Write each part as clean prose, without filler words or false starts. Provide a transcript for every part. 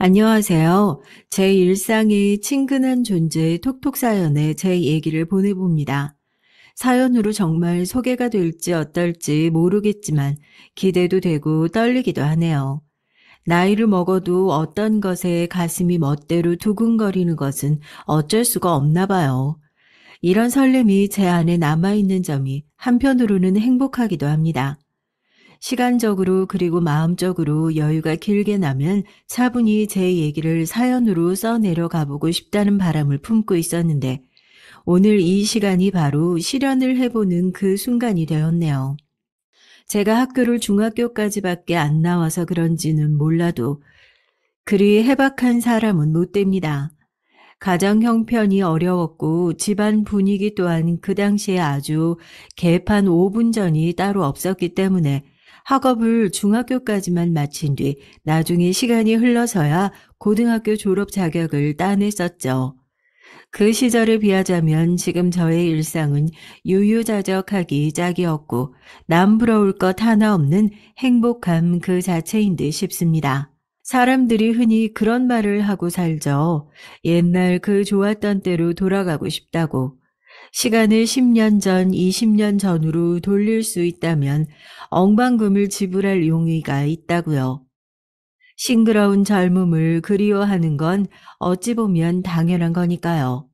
안녕하세요. 제 일상의 친근한 존재 톡톡 사연에 제 얘기를 보내봅니다. 사연으로 정말 소개가 될지 어떨지 모르겠지만 기대도 되고 떨리기도 하네요. 나이를 먹어도 어떤 것에 가슴이 멋대로 두근거리는 것은 어쩔 수가 없나 봐요. 이런 설렘이 제 안에 남아있는 점이 한편으로는 행복하기도 합니다. 시간적으로 그리고 마음적으로 여유가 길게 나면 차분히 제 얘기를 사연으로 써내려 가보고 싶다는 바람을 품고 있었는데 오늘 이 시간이 바로 실현을 해보는 그 순간이 되었네요. 제가 학교를 중학교까지밖에 안 나와서 그런지는 몰라도 그리 해박한 사람은 못 됩니다. 가정 형편이 어려웠고 집안 분위기 또한 그 당시에 아주 개판 5분 전이 따로 없었기 때문에 학업을 중학교까지만 마친 뒤 나중에 시간이 흘러서야 고등학교 졸업 자격을 따냈었죠. 그 시절에 비하자면 지금 저의 일상은 유유자적하기 짝이었고 남부러울 것 하나 없는 행복함 그 자체인 듯 싶습니다. 사람들이 흔히 그런 말을 하고 살죠. 옛날 그 좋았던 때로 돌아가고 싶다고. 시간을 10년 전, 20년 전으로 돌릴 수 있다면 억만금을 지불할 용의가 있다고요. 싱그러운 젊음을 그리워하는 건 어찌 보면 당연한 거니까요.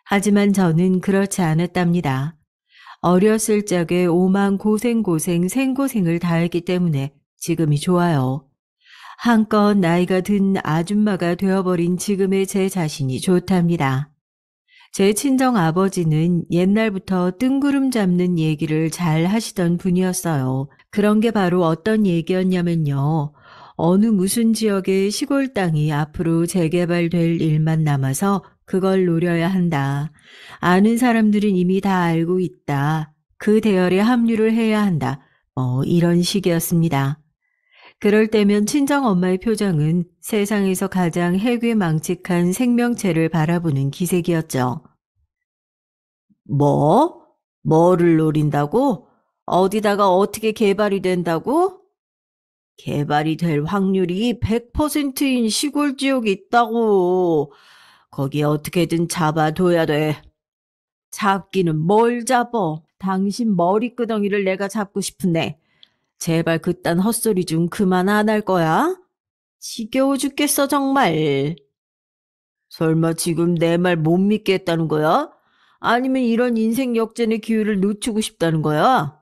하지만 저는 그렇지 않았답니다. 어렸을 적에 오만 고생 생고생을 다했기 때문에 지금이 좋아요. 한껏 나이가 든 아줌마가 되어버린 지금의 제 자신이 좋답니다. 제 친정 아버지는 옛날부터 뜬구름 잡는 얘기를 잘 하시던 분이었어요. 그런 게 바로 어떤 얘기였냐면요. 어느 무슨 지역의 시골 땅이 앞으로 재개발될 일만 남아서 그걸 노려야 한다. 아는 사람들은 이미 다 알고 있다. 그 대열에 합류를 해야 한다. 이런 식이었습니다. 그럴 때면 친정엄마의 표정은 세상에서 가장 해괴망측한 생명체를 바라보는 기색이었죠. 뭐? 뭐를 노린다고? 어디다가 어떻게 개발이 된다고? 개발이 될 확률이 100%인 시골 지역이 있다고. 거기 어떻게든 잡아둬야 돼. 잡기는 뭘 잡어? 당신 머리끄덩이를 내가 잡고 싶으네. 제발 그딴 헛소리 좀 그만 안 할 거야? 지겨워 죽겠어, 정말. 설마 지금 내 말 못 믿겠다는 거야? 아니면 이런 인생 역전의 기회를 놓치고 싶다는 거야?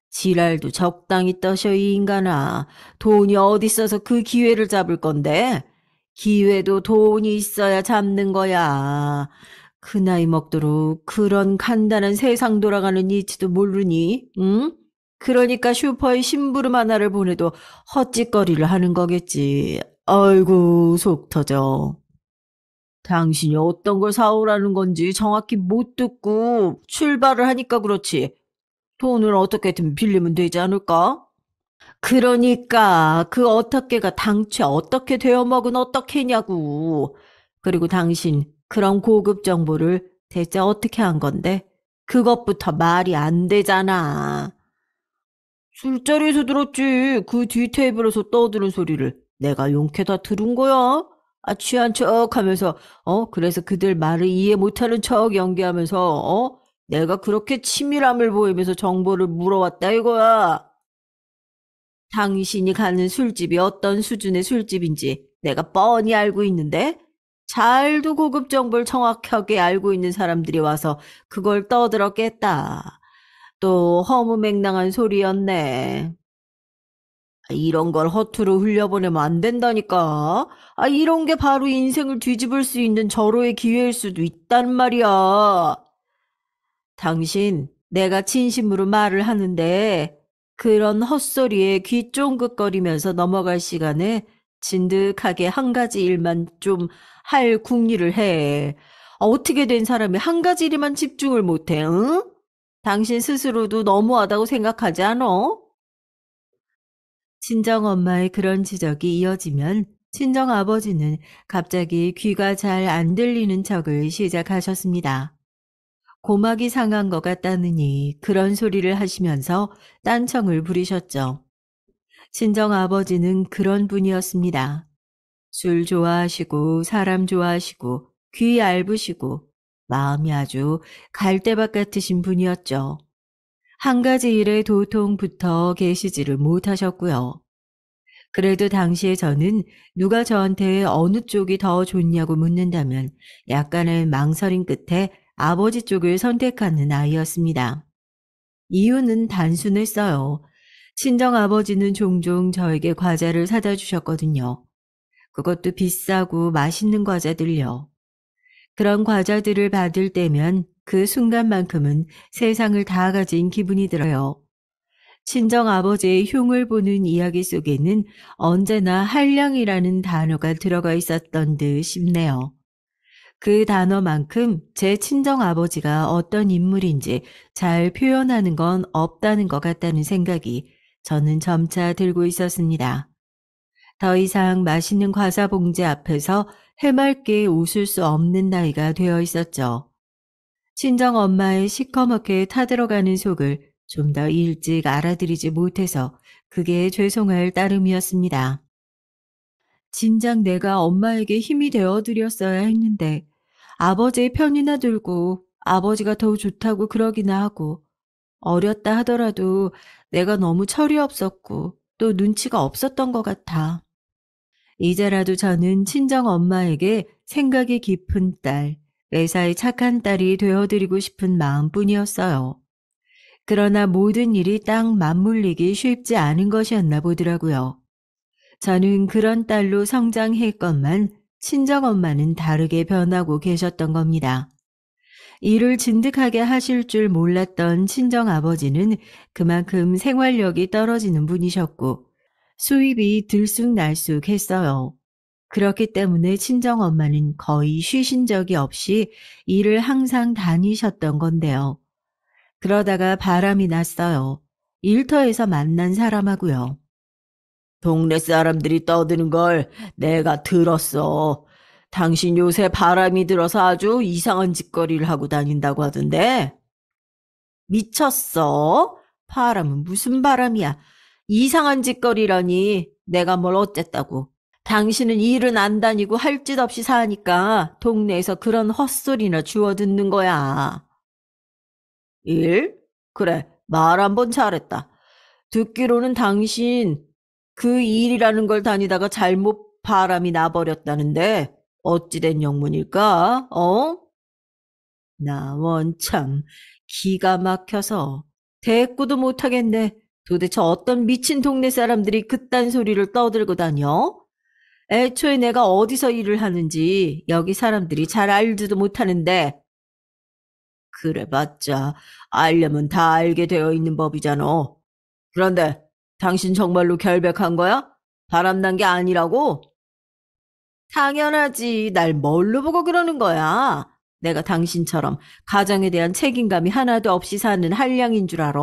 지랄도 적당히 떠셔, 이 인간아. 돈이 어디 있어서 그 기회를 잡을 건데? 기회도 돈이 있어야 잡는 거야. 그 나이 먹도록 그런 간단한 세상 돌아가는 이치도 모르니? 응? 그러니까 슈퍼에 심부름 하나를 보내도 헛짓거리를 하는 거겠지. 아이고, 속 터져. 당신이 어떤 걸 사오라는 건지 정확히 못 듣고 출발을 하니까 그렇지. 돈을 어떻게든 빌리면 되지 않을까? 그러니까 그 어떻게가 당최 어떻게 되어먹은 어떻게냐고. 그리고 당신 그런 고급 정보를 대체 어떻게 한 건데? 그것부터 말이 안 되잖아. 술자리에서 들었지. 그 뒤 테이블에서 떠드는 소리를 내가 용케다 들은 거야. 취한 척 하면서, 그래서 그들 말을 이해 못하는 척 연기하면서, 내가 그렇게 치밀함을 보이면서 정보를 물어왔다 이거야. 당신이 가는 술집이 어떤 수준의 술집인지 내가 뻔히 알고 있는데, 잘도 고급 정보를 정확하게 알고 있는 사람들이 와서 그걸 떠들었겠다. 또 허무맹랑한 소리였네. 이런 걸 허투루 흘려보내면 안 된다니까. 이런 게 바로 인생을 뒤집을 수 있는 절호의 기회일 수도 있단 말이야. 당신, 내가 진심으로 말을 하는데 그런 헛소리에 귀 쫑긋거리면서 넘어갈 시간에 진득하게 한 가지 일만 좀 할 궁리를 해. 어떻게 된 사람이 한 가지 일에만 집중을 못해, 응? 당신 스스로도 너무하다고 생각하지 않아? 친정엄마의 그런 지적이 이어지면 친정아버지는 갑자기 귀가 잘 안 들리는 척을 시작하셨습니다. 고막이 상한 것 같다느니 그런 소리를 하시면서 딴청을 부리셨죠. 친정아버지는 그런 분이었습니다. 술 좋아하시고 사람 좋아하시고 귀 얇으시고 마음이 아주 갈대밭 같으신 분이었죠. 한 가지 일에 도통 붙어 계시지를 못하셨고요. 그래도 당시에 저는 누가 저한테 어느 쪽이 더 좋냐고 묻는다면 약간의 망설임 끝에 아버지 쪽을 선택하는 아이였습니다. 이유는 단순했어요. 친정아버지는 종종 저에게 과자를 사다 주셨거든요. 그것도 비싸고 맛있는 과자들요. 그런 과자들을 받을 때면 그 순간만큼은 세상을 다 가진 기분이 들어요. 친정아버지의 흉을 보는 이야기 속에는 언제나 한량이라는 단어가 들어가 있었던 듯 싶네요. 그 단어만큼 제 친정아버지가 어떤 인물인지 잘 표현하는 건 없다는 것 같다는 생각이 저는 점차 들고 있었습니다. 더 이상 맛있는 과자 봉지 앞에서 해맑게 웃을 수 없는 나이가 되어 있었죠. 친정 엄마의 시커멓게 타들어가는 속을 좀 더 일찍 알아들이지 못해서 그게 죄송할 따름이었습니다. 진작 내가 엄마에게 힘이 되어드렸어야 했는데 아버지의 편이나 들고 아버지가 더 좋다고 그러기나 하고 어렸다 하더라도 내가 너무 철이 없었고 또 눈치가 없었던 것 같아. 이제라도 저는 친정 엄마에게 생각이 깊은 딸, 매사에 착한 딸이 되어드리고 싶은 마음뿐이었어요. 그러나 모든 일이 딱 맞물리기 쉽지 않은 것이었나 보더라고요. 저는 그런 딸로 성장했건만 친정엄마는 다르게 변하고 계셨던 겁니다. 일을 진득하게 하실 줄 몰랐던 친정아버지는 그만큼 생활력이 떨어지는 분이셨고 수입이 들쑥날쑥했어요. 그렇기 때문에 친정엄마는 거의 쉬신 적이 없이 일을 항상 다니셨던 건데요. 그러다가 바람이 났어요. 일터에서 만난 사람하고요. 동네 사람들이 떠드는 걸 내가 들었어. 당신 요새 바람이 들어서 아주 이상한 짓거리를 하고 다닌다고 하던데. 미쳤어? 바람은 무슨 바람이야? 이상한 짓거리라니 내가 뭘 어쨌다고. 당신은 일은 안 다니고 할 짓 없이 사니까 동네에서 그런 헛소리나 주워 듣는 거야. 일? 그래, 말 한 번 잘했다. 듣기로는 당신 그 일이라는 걸 다니다가 잘못 바람이 나버렸다는데 어찌된 영문일까? 어? 나 원참 기가 막혀서 대꾸도 못하겠네. 도대체 어떤 미친 동네 사람들이 그딴 소리를 떠들고 다녀? 애초에 내가 어디서 일을 하는지 여기 사람들이 잘 알지도 못하는데 그래봤자 알려면 다 알게 되어 있는 법이잖아. 그런데 당신 정말로 결백한 거야? 바람난 게 아니라고? 당연하지. 날 뭘로 보고 그러는 거야? 내가 당신처럼 가정에 대한 책임감이 하나도 없이 사는 한량인 줄 알아?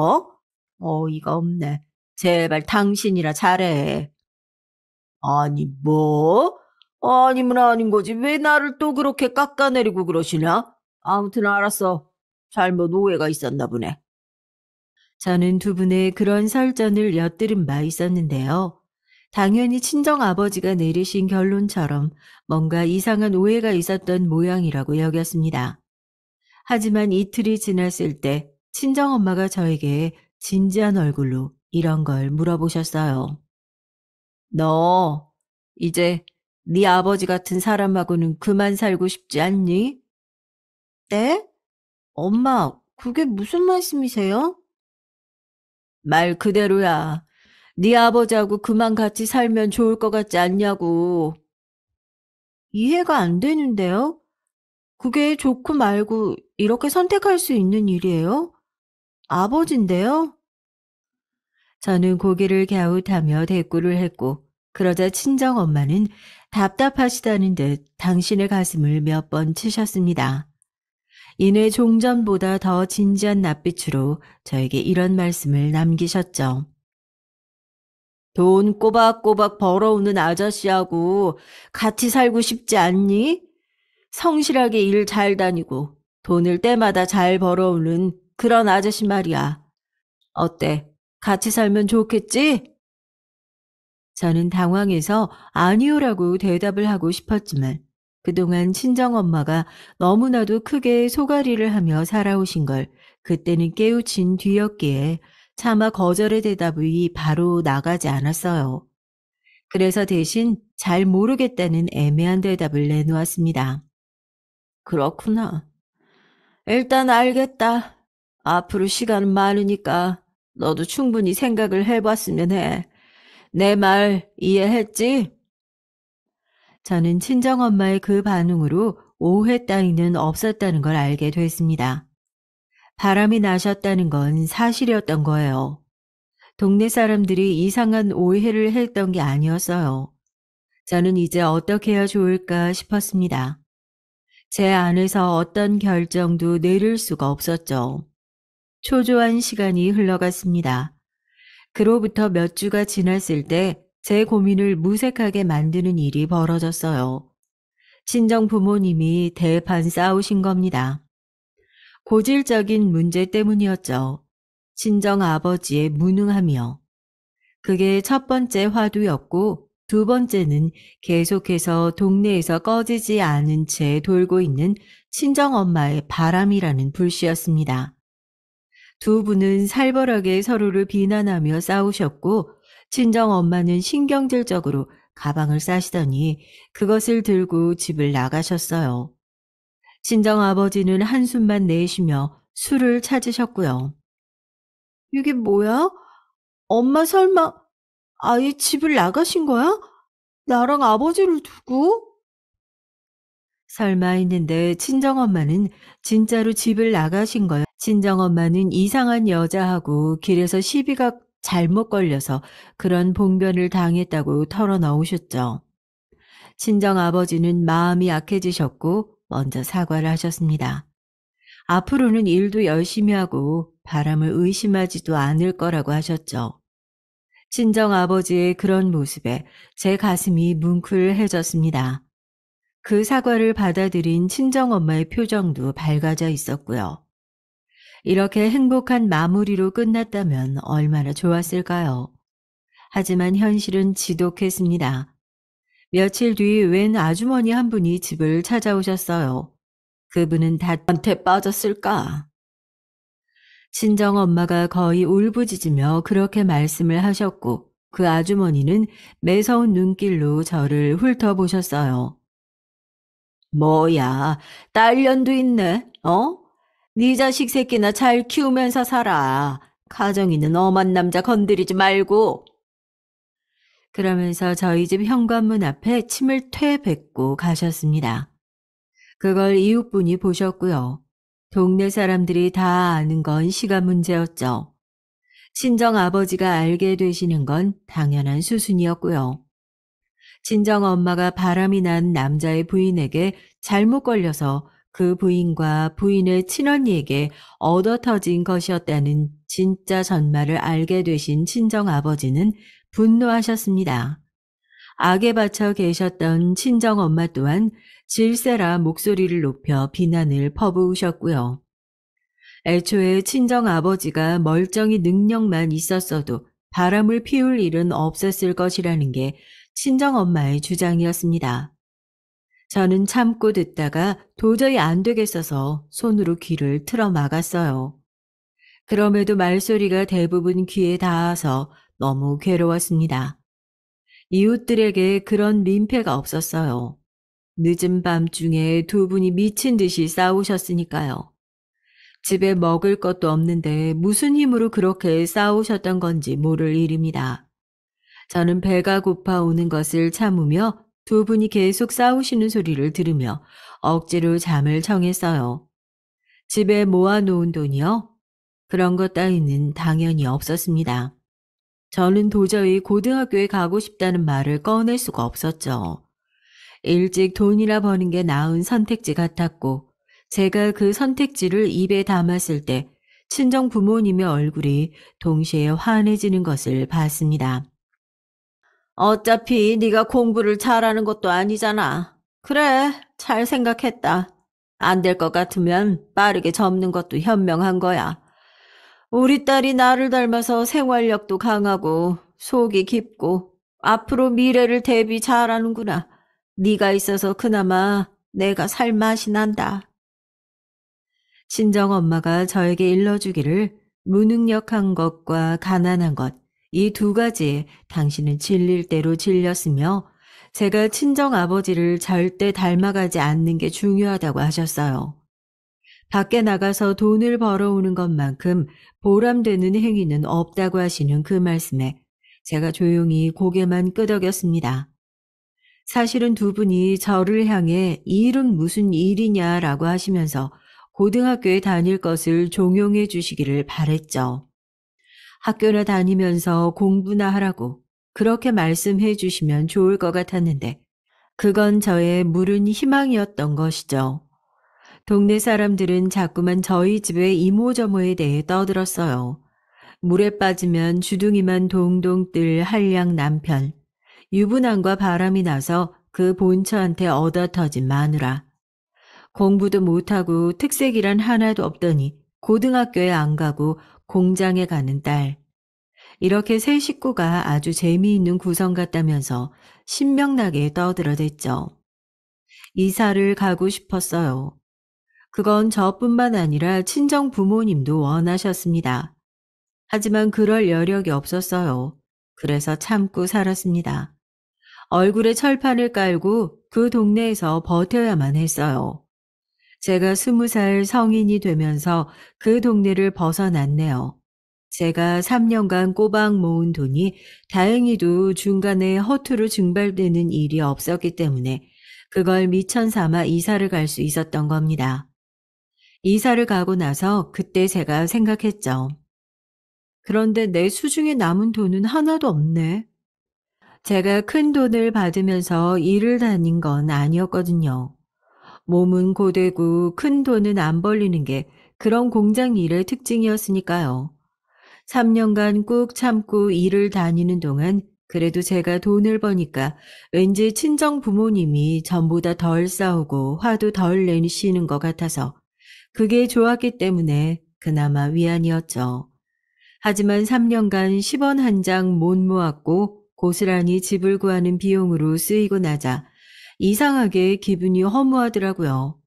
어이가 없네. 제발 당신이라 잘해. 아니, 뭐? 아니면 아닌 거지. 왜 나를 또 그렇게 깎아내리고 그러시냐? 아무튼 알았어. 잘못 오해가 있었나 보네. 저는 두 분의 그런 설전을 엿들은 바 있었는데요. 당연히 친정아버지가 내리신 결론처럼 뭔가 이상한 오해가 있었던 모양이라고 여겼습니다. 하지만 이틀이 지났을 때 친정엄마가 저에게 진지한 얼굴로 이런 걸 물어보셨어요. 너 이제 네 아버지 같은 사람하고는 그만 살고 싶지 않니? 네? 엄마, 그게 무슨 말씀이세요? 말 그대로야. 네 아버지하고 그만 같이 살면 좋을 것 같지 않냐고. 이해가 안 되는데요? 그게 좋고 말고 이렇게 선택할 수 있는 일이에요? 아버지인데요? 저는 고개를 갸웃하며 대꾸를 했고, 그러자 친정엄마는 답답하시다는 듯 당신의 가슴을 몇 번 치셨습니다. 이내 종전보다 더 진지한 낯빛으로 저에게 이런 말씀을 남기셨죠. 돈 꼬박꼬박 벌어오는 아저씨하고 같이 살고 싶지 않니? 성실하게 일 잘 다니고 돈을 때마다 잘 벌어오는 그런 아저씨 말이야. 어때? 같이 살면 좋겠지? 저는 당황해서 아니요라고 대답을 하고 싶었지만 그동안 친정엄마가 너무나도 크게 소가리를 하며 살아오신 걸 그때는 깨우친 뒤였기에 차마 거절의 대답이 바로 나가지 않았어요. 그래서 대신 잘 모르겠다는 애매한 대답을 내놓았습니다. 그렇구나. 일단 알겠다. 앞으로 시간은 많으니까 너도 충분히 생각을 해봤으면 해. 내 말 이해했지? 저는 친정엄마의 그 반응으로 오해 따위는 없었다는 걸 알게 됐습니다. 바람이 나셨다는 건 사실이었던 거예요. 동네 사람들이 이상한 오해를 했던 게 아니었어요. 저는 이제 어떻게 해야 좋을까 싶었습니다. 제 안에서 어떤 결정도 내릴 수가 없었죠. 초조한 시간이 흘러갔습니다. 그로부터 몇 주가 지났을 때 제 고민을 무색하게 만드는 일이 벌어졌어요. 친정 부모님이 대판 싸우신 겁니다. 고질적인 문제 때문이었죠. 친정 아버지의 무능함이요. 그게 첫 번째 화두였고 두 번째는 계속해서 동네에서 꺼지지 않은 채 돌고 있는 친정 엄마의 바람이라는 불씨였습니다. 두 분은 살벌하게 서로를 비난하며 싸우셨고 친정 엄마는 신경질적으로 가방을 싸시더니 그것을 들고 집을 나가셨어요. 친정 아버지는 한숨만 내쉬며 술을 찾으셨고요. 이게 뭐야? 엄마 설마 아예 집을 나가신 거야? 나랑 아버지를 두고? 설마 했는데 친정엄마는 진짜로 집을 나가신 거예요. 친정엄마는 이상한 여자하고 길에서 시비가 잘못 걸려서 그런 봉변을 당했다고 털어놓으셨죠. 친정아버지는 마음이 약해지셨고 먼저 사과를 하셨습니다. 앞으로는 일도 열심히 하고 바람을 의심하지도 않을 거라고 하셨죠. 친정아버지의 그런 모습에 제 가슴이 뭉클해졌습니다. 그 사과를 받아들인 친정엄마의 표정도 밝아져 있었고요. 이렇게 행복한 마무리로 끝났다면 얼마나 좋았을까요? 하지만 현실은 지독했습니다. 며칠 뒤 웬 아주머니 한 분이 집을 찾아오셨어요. 그분은 다한테 빠졌을까? 친정엄마가 거의 울부짖으며 그렇게 말씀을 하셨고 그 아주머니는 매서운 눈길로 저를 훑어보셨어요. 뭐야, 딸년도 있네, 어? 네 자식 새끼나 잘 키우면서 살아. 가정 있는 엄한 남자 건드리지 말고. 그러면서 저희 집 현관문 앞에 침을 퇴 뱉고 가셨습니다. 그걸 이웃분이 보셨고요. 동네 사람들이 다 아는 건 시간 문제였죠. 친정 아버지가 알게 되시는 건 당연한 수순이었고요. 친정 엄마가 바람이 난 남자의 부인에게 잘못 걸려서 그 부인과 부인의 친언니에게 얻어터진 것이었다는 진짜 전말을 알게 되신 친정 아버지는 분노하셨습니다. 악에 받쳐 계셨던 친정 엄마 또한 질세라 목소리를 높여 비난을 퍼부으셨고요. 애초에 친정 아버지가 멀쩡히 능력만 있었어도 바람을 피울 일은 없었을 것이라는 게 친정 엄마의 주장이었습니다. 저는 참고 듣다가 도저히 안 되겠어서 손으로 귀를 틀어 막았어요. 그럼에도 말소리가 대부분 귀에 닿아서 너무 괴로웠습니다. 이웃들에게 그런 민폐가 없었어요. 늦은 밤중에 두 분이 미친 듯이 싸우셨으니까요. 집에 먹을 것도 없는데 무슨 힘으로 그렇게 싸우셨던 건지 모를 일입니다. 저는 배가 고파 오는 것을 참으며 두 분이 계속 싸우시는 소리를 들으며 억지로 잠을 청했어요. 집에 모아놓은 돈이요? 그런 것 따위는 당연히 없었습니다. 저는 도저히 고등학교에 가고 싶다는 말을 꺼낼 수가 없었죠. 일찍 돈이나 버는 게 나은 선택지 같았고 제가 그 선택지를 입에 담았을 때 친정 부모님의 얼굴이 동시에 환해지는 것을 봤습니다. 어차피 네가 공부를 잘하는 것도 아니잖아. 그래, 잘 생각했다. 안 될 것 같으면 빠르게 접는 것도 현명한 거야. 우리 딸이 나를 닮아서 생활력도 강하고 속이 깊고 앞으로 미래를 대비 잘하는구나. 네가 있어서 그나마 내가 살 맛이 난다. 친정엄마가 저에게 일러주기를 무능력한 것과 가난한 것, 이 두 가지에 당신은 질릴 대로 질렸으며 제가 친정아버지를 절대 닮아가지 않는 게 중요하다고 하셨어요. 밖에 나가서 돈을 벌어오는 것만큼 보람되는 행위는 없다고 하시는 그 말씀에 제가 조용히 고개만 끄덕였습니다. 사실은 두 분이 저를 향해 이 일은 무슨 일이냐라고 하시면서 고등학교에 다닐 것을 종용해 주시기를 바랬죠. 학교나 다니면서 공부나 하라고 그렇게 말씀해 주시면 좋을 것 같았는데 그건 저의 물은 희망이었던 것이죠. 동네 사람들은 자꾸만 저희 집의 이모저모에 대해 떠들었어요. 물에 빠지면 주둥이만 동동 뜰 한량 남편, 유부남과 바람이 나서 그 본처한테 얻어터진 마누라, 공부도 못하고 특색이란 하나도 없더니 고등학교에 안 가고 공장에 가는 딸. 이렇게 세 식구가 아주 재미있는 구성 같다면서 신명나게 떠들어댔죠. 이사를 가고 싶었어요. 그건 저뿐만 아니라 친정 부모님도 원하셨습니다. 하지만 그럴 여력이 없었어요. 그래서 참고 살았습니다. 얼굴에 철판을 깔고 그 동네에서 버텨야만 했어요. 제가 20살 성인이 되면서 그 동네를 벗어났네요. 제가 3년간 꼬박 모은 돈이 다행히도 중간에 허투루 증발되는 일이 없었기 때문에 그걸 미천 삼아 이사를 갈 수 있었던 겁니다. 이사를 가고 나서 그때 제가 생각했죠. 그런데 내 수중에 남은 돈은 하나도 없네. 제가 큰 돈을 받으면서 일을 다닌 건 아니었거든요. 몸은 고되고 큰 돈은 안 벌리는 게 그런 공장 일의 특징이었으니까요. 3년간 꾹 참고 일을 다니는 동안 그래도 제가 돈을 버니까 왠지 친정 부모님이 전보다 덜 싸우고 화도 덜 내시는 것 같아서 그게 좋았기 때문에 그나마 위안이었죠. 하지만 3년간 10원 한 장 못 모았고 고스란히 집을 구하는 비용으로 쓰이고 나자 이상하게 기분이 허무하더라고요.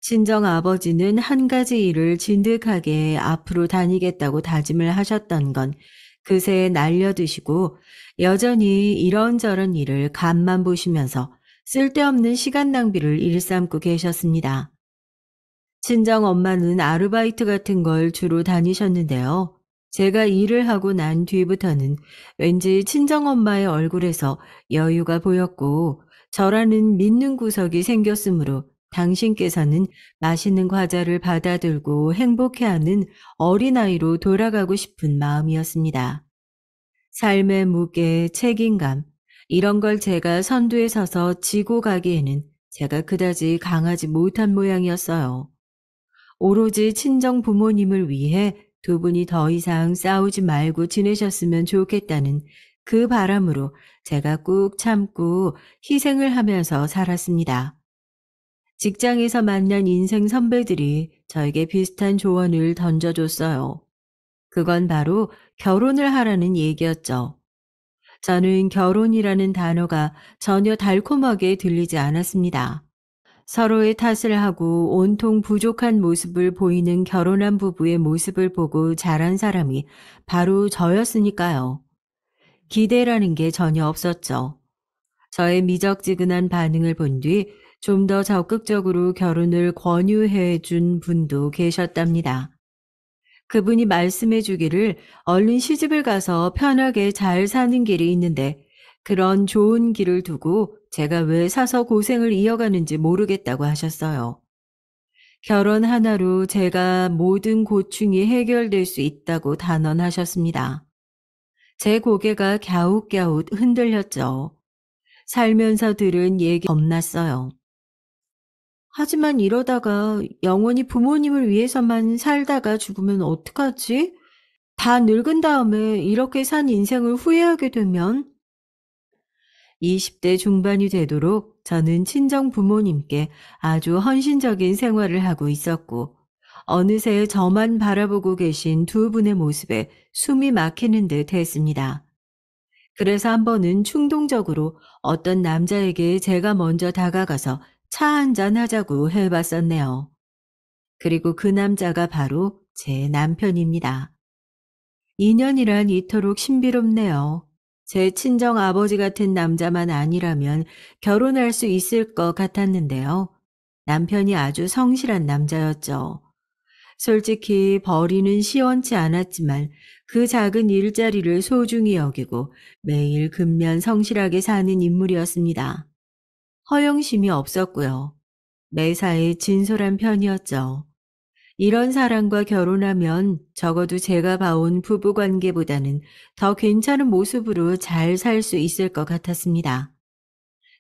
친정 아버지는 한 가지 일을 진득하게 앞으로 다니겠다고 다짐을 하셨던 건 그새 날려드시고 여전히 이런저런 일을 간만 보시면서 쓸데없는 시간 낭비를 일삼고 계셨습니다. 친정 엄마는 아르바이트 같은 걸 주로 다니셨는데요. 제가 일을 하고 난 뒤부터는 왠지 친정 엄마의 얼굴에서 여유가 보였고 저라는 믿는 구석이 생겼으므로 당신께서는 맛있는 과자를 받아들고 행복해하는 어린아이로 돌아가고 싶은 마음이었습니다. 삶의 무게, 책임감, 이런 걸 제가 선두에 서서 지고 가기에는 제가 그다지 강하지 못한 모양이었어요. 오로지 친정 부모님을 위해 두 분이 더 이상 싸우지 말고 지내셨으면 좋겠다는 그 바람으로 제가 꾹 참고 희생을 하면서 살았습니다. 직장에서 만난 인생 선배들이 저에게 비슷한 조언을 던져줬어요. 그건 바로 결혼을 하라는 얘기였죠. 저는 결혼이라는 단어가 전혀 달콤하게 들리지 않았습니다. 서로의 탓을 하고 온통 부족한 모습을 보이는 결혼한 부부의 모습을 보고 자란 사람이 바로 저였으니까요. 기대라는 게 전혀 없었죠. 저의 미적지근한 반응을 본 뒤 좀 더 적극적으로 결혼을 권유해 준 분도 계셨답니다. 그분이 말씀해 주기를 얼른 시집을 가서 편하게 잘 사는 길이 있는데 그런 좋은 길을 두고 제가 왜 사서 고생을 이어가는지 모르겠다고 하셨어요. 결혼 하나로 제가 모든 고충이 해결될 수 있다고 단언하셨습니다. 제 고개가 갸웃갸웃 흔들렸죠. 살면서 들은 얘기 겁났어요. 하지만 이러다가 영원히 부모님을 위해서만 살다가 죽으면 어떡하지? 다 늙은 다음에 이렇게 산 인생을 후회하게 되면 20대 중반이 되도록 저는 친정 부모님께 아주 헌신적인 생활을 하고 있었고 어느새 저만 바라보고 계신 두 분의 모습에 숨이 막히는 듯 했습니다. 그래서 한 번은 충동적으로 어떤 남자에게 제가 먼저 다가가서 차 한잔 하자고 해봤었네요. 그리고 그 남자가 바로 제 남편입니다. 인연이란 이토록 신비롭네요. 제 친정 아버지 같은 남자만 아니라면 결혼할 수 있을 것 같았는데요. 남편이 아주 성실한 남자였죠. 솔직히 벌이는 시원치 않았지만 그 작은 일자리를 소중히 여기고 매일 근면 성실하게 사는 인물이었습니다. 허영심이 없었고요. 매사에 진솔한 편이었죠. 이런 사람과 결혼하면 적어도 제가 봐온 부부 관계보다는 더 괜찮은 모습으로 잘 살 수 있을 것 같았습니다.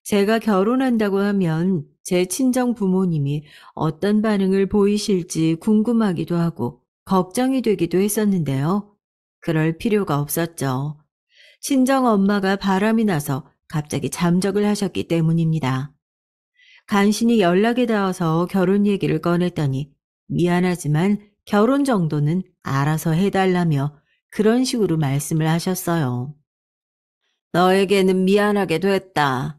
제가 결혼한다고 하면 제 친정 부모님이 어떤 반응을 보이실지 궁금하기도 하고 걱정이 되기도 했었는데요. 그럴 필요가 없었죠. 친정 엄마가 바람이 나서 갑자기 잠적을 하셨기 때문입니다. 간신히 연락이 닿아서 결혼 얘기를 꺼냈더니 미안하지만 결혼 정도는 알아서 해달라며 그런 식으로 말씀을 하셨어요. 너에게는 미안하게 됐다.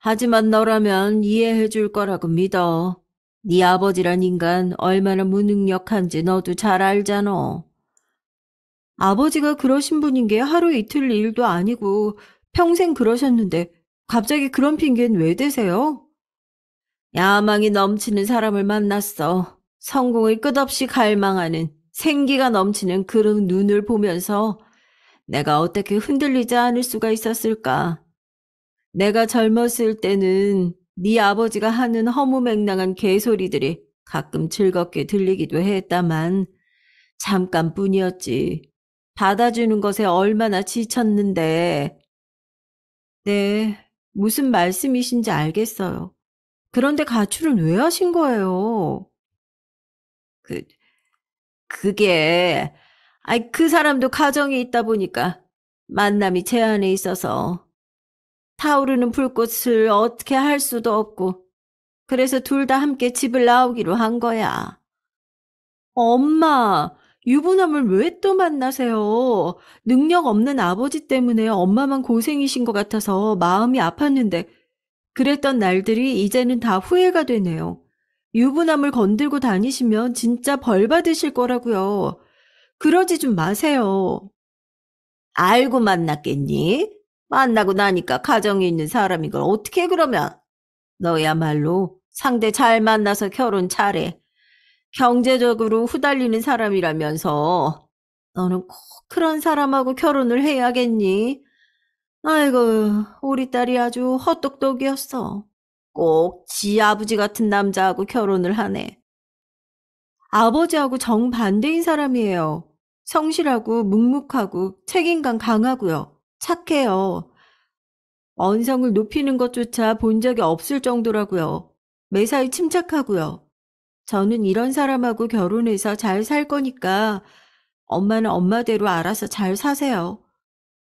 하지만 너라면 이해해 줄 거라고 믿어. 네 아버지란 인간 얼마나 무능력한지 너도 잘 알잖아. 아버지가 그러신 분인 게 하루 이틀 일도 아니고 평생 그러셨는데 갑자기 그런 핑계는 왜 대세요? 야망이 넘치는 사람을 만났어. 성공을 끝없이 갈망하는 생기가 넘치는 그런 눈을 보면서 내가 어떻게 흔들리지 않을 수가 있었을까? 내가 젊었을 때는 네 아버지가 하는 허무맹랑한 개소리들이 가끔 즐겁게 들리기도 했다만 잠깐뿐이었지. 받아주는 것에 얼마나 지쳤는데. 네, 무슨 말씀이신지 알겠어요. 그런데 가출은 왜 하신 거예요? 그, 그게, 그 사람도 가정이 있다 보니까 만남이 제한에 있어서 타오르는 불꽃을 어떻게 할 수도 없고, 그래서 둘 다 함께 집을 나오기로 한 거야. 엄마, 유부남을 왜 또 만나세요? 능력 없는 아버지 때문에 엄마만 고생이신 것 같아서 마음이 아팠는데, 그랬던 날들이 이제는 다 후회가 되네요. 유부남을 건들고 다니시면 진짜 벌 받으실 거라고요. 그러지 좀 마세요. 알고 만났겠니? 만나고 나니까 가정이 있는 사람인 걸 어떻게 그러면? 너야말로 상대 잘 만나서 결혼 잘해. 경제적으로 후달리는 사람이라면서 너는 꼭 그런 사람하고 결혼을 해야겠니? 아이고, 우리 딸이 아주 헛똑똑이었어. 꼭 지 아버지 같은 남자하고 결혼을 하네. 아버지하고 정반대인 사람이에요. 성실하고 묵묵하고 책임감 강하고요. 착해요. 언성을 높이는 것조차 본 적이 없을 정도라고요. 매사에 침착하고요. 저는 이런 사람하고 결혼해서 잘 살 거니까 엄마는 엄마대로 알아서 잘 사세요.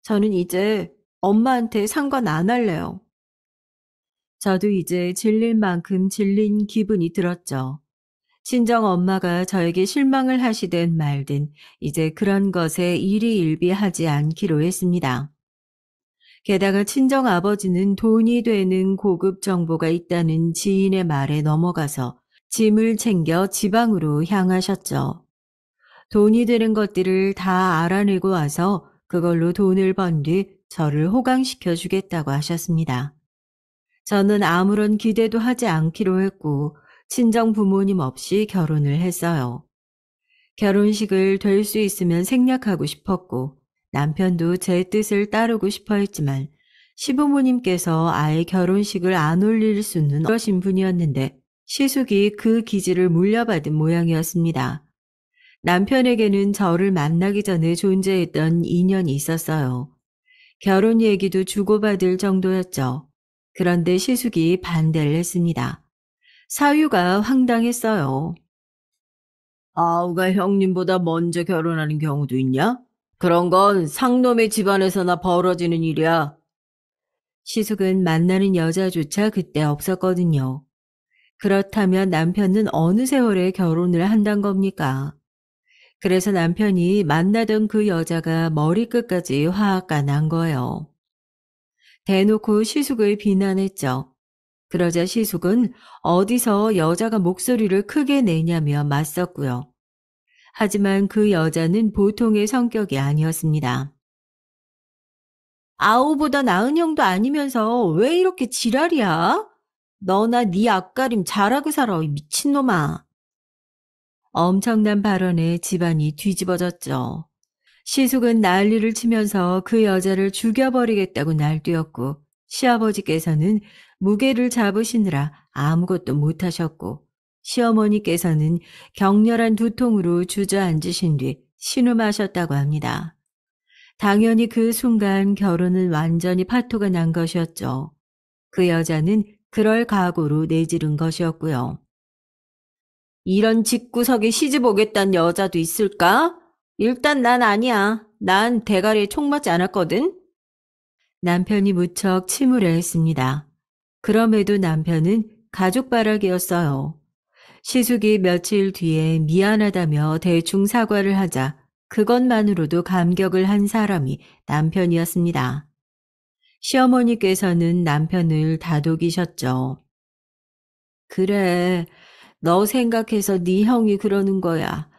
저는 이제 엄마한테 상관 안 할래요. 저도 이제 질릴 만큼 질린 기분이 들었죠. 친정 엄마가 저에게 실망을 하시든 말든 이제 그런 것에 일희일비하지 않기로 했습니다. 게다가 친정 아버지는 돈이 되는 고급 정보가 있다는 지인의 말에 넘어가서 짐을 챙겨 지방으로 향하셨죠. 돈이 되는 것들을 다 알아내고 와서 그걸로 돈을 번 뒤 저를 호강시켜 주겠다고 하셨습니다. 저는 아무런 기대도 하지 않기로 했고 친정 부모님 없이 결혼을 했어요. 결혼식을 될 수 있으면 생략하고 싶었고 남편도 제 뜻을 따르고 싶어 했지만 시부모님께서 아예 결혼식을 안 올릴 수는 없으신 분이었는데 시숙이 그 기지를 물려받은 모양이었습니다. 남편에게는 저를 만나기 전에 존재했던 인연이 있었어요. 결혼 얘기도 주고받을 정도였죠. 그런데 시숙이 반대를 했습니다. 사유가 황당했어요. 아우가 형님보다 먼저 결혼하는 경우도 있냐? 그런 건 상놈의 집안에서나 벌어지는 일이야. 시숙은 만나는 여자조차 그때 없었거든요. 그렇다면 남편은 어느 세월에 결혼을 한단 겁니까? 그래서 남편이 만나던 그 여자가 머리끝까지 화가 난 거예요. 대놓고 시숙을 비난했죠. 그러자 시숙은 어디서 여자가 목소리를 크게 내냐며 맞섰고요. 하지만 그 여자는 보통의 성격이 아니었습니다. 아우보다 나은 형도 아니면서 왜 이렇게 지랄이야? 너나 네 앞가림 잘하고 살아, 이 미친놈아. 엄청난 발언에 집안이 뒤집어졌죠. 시숙은 난리를 치면서 그 여자를 죽여버리겠다고 날뛰었고 시아버지께서는 무게를 잡으시느라 아무것도 못하셨고 시어머니께서는 격렬한 두통으로 주저앉으신 뒤 신음하셨다고 합니다. 당연히 그 순간 결혼은 완전히 파토가 난 것이었죠. 그 여자는 그럴 각오로 내지른 것이었고요. 이런 집구석에 시집 오겠다는 여자도 있을까? 일단 난 아니야. 난 대가리에 총 맞지 않았거든. 남편이 무척 침울해했습니다. 그럼에도 남편은 가족바락이었어요. 시숙이 며칠 뒤에 미안하다며 대충 사과를 하자 그것만으로도 감격을 한 사람이 남편이었습니다. 시어머니께서는 남편을 다독이셨죠. 그래, 너 생각해서 네 형이 그러는 거야.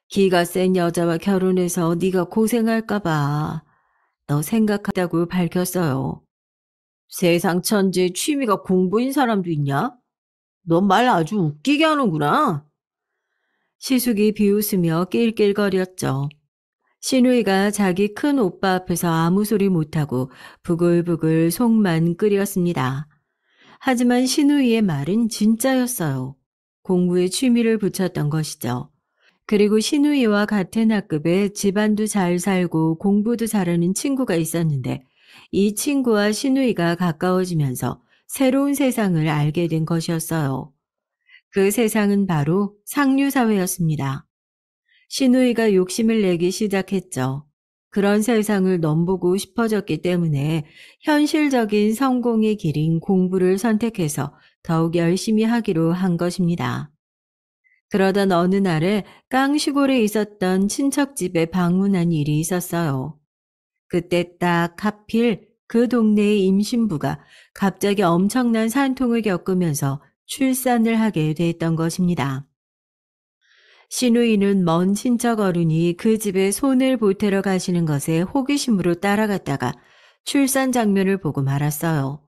기가 센 여자와 결혼해서 네가 고생할까 봐. 너 생각하다고 밝혔어요. 세상 천지에 취미가 공부인 사람도 있냐? 넌 말 아주 웃기게 하는구나. 시숙이 비웃으며 낄낄거렸죠. 신우이가 자기 큰 오빠 앞에서 아무 소리 못하고 부글부글 속만 끓였습니다. 하지만 신우이의 말은 진짜였어요. 공부에 취미를 붙였던 것이죠. 그리고 신우이와 같은 학급에 집안도 잘 살고 공부도 잘하는 친구가 있었는데 이 친구와 신우이가 가까워지면서 새로운 세상을 알게 된 것이었어요. 그 세상은 바로 상류사회였습니다. 신우이가 욕심을 내기 시작했죠. 그런 세상을 넘보고 싶어졌기 때문에 현실적인 성공의 길인 공부를 선택해서 더욱 열심히 하기로 한 것입니다. 그러던 어느 날에 깡시골에 있었던 친척집에 방문한 일이 있었어요. 그때 딱 하필 그 동네의 임신부가 갑자기 엄청난 산통을 겪으면서 출산을 하게 됐던 것입니다. 신우이는 먼 친척 어른이 그 집에 손을 보태러 가시는 것에 호기심으로 따라갔다가 출산 장면을 보고 말았어요.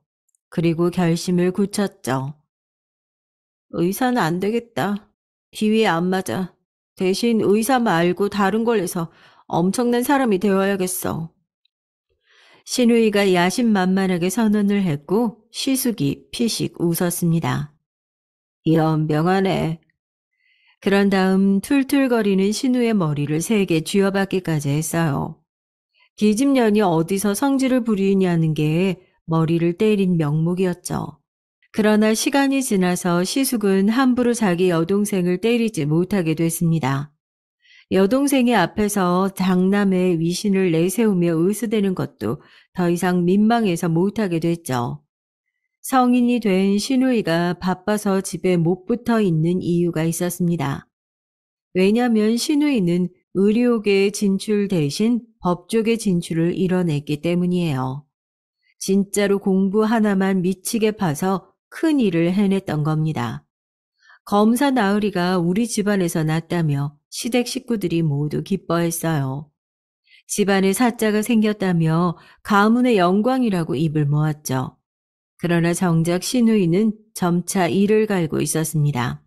그리고 결심을 굳혔죠. 의사는 안 되겠다. 비위에 안 맞아. 대신 의사 말고 다른 걸 해서 엄청난 사람이 되어야겠어. 신우이가 야심만만하게 선언을 했고 시숙이 피식 웃었습니다. 연병하네. 그런 다음 툴툴거리는 신우의 머리를 3개 쥐어박기까지 했어요. 기집년이 어디서 성질을 부리냐는 게 머리를 때린 명목이었죠. 그러나 시간이 지나서 시숙은 함부로 자기 여동생을 때리지 못하게 됐습니다. 여동생의 앞에서 장남의 위신을 내세우며 으스대는 것도 더 이상 민망해서 못하게 됐죠. 성인이 된 신우이가 바빠서 집에 못 붙어 있는 이유가 있었습니다. 왜냐하면 신우이는 의료계에 진출 대신 법조계 진출을 이뤄냈기 때문이에요. 진짜로 공부 하나만 미치게 파서 큰 일을 해냈던 겁니다. 검사 나으리가 우리 집안에서 났다며 시댁 식구들이 모두 기뻐했어요. 집안에 사자가 생겼다며 가문의 영광이라고 입을 모았죠. 그러나 정작 신우이는 점차 이를 갈고 있었습니다.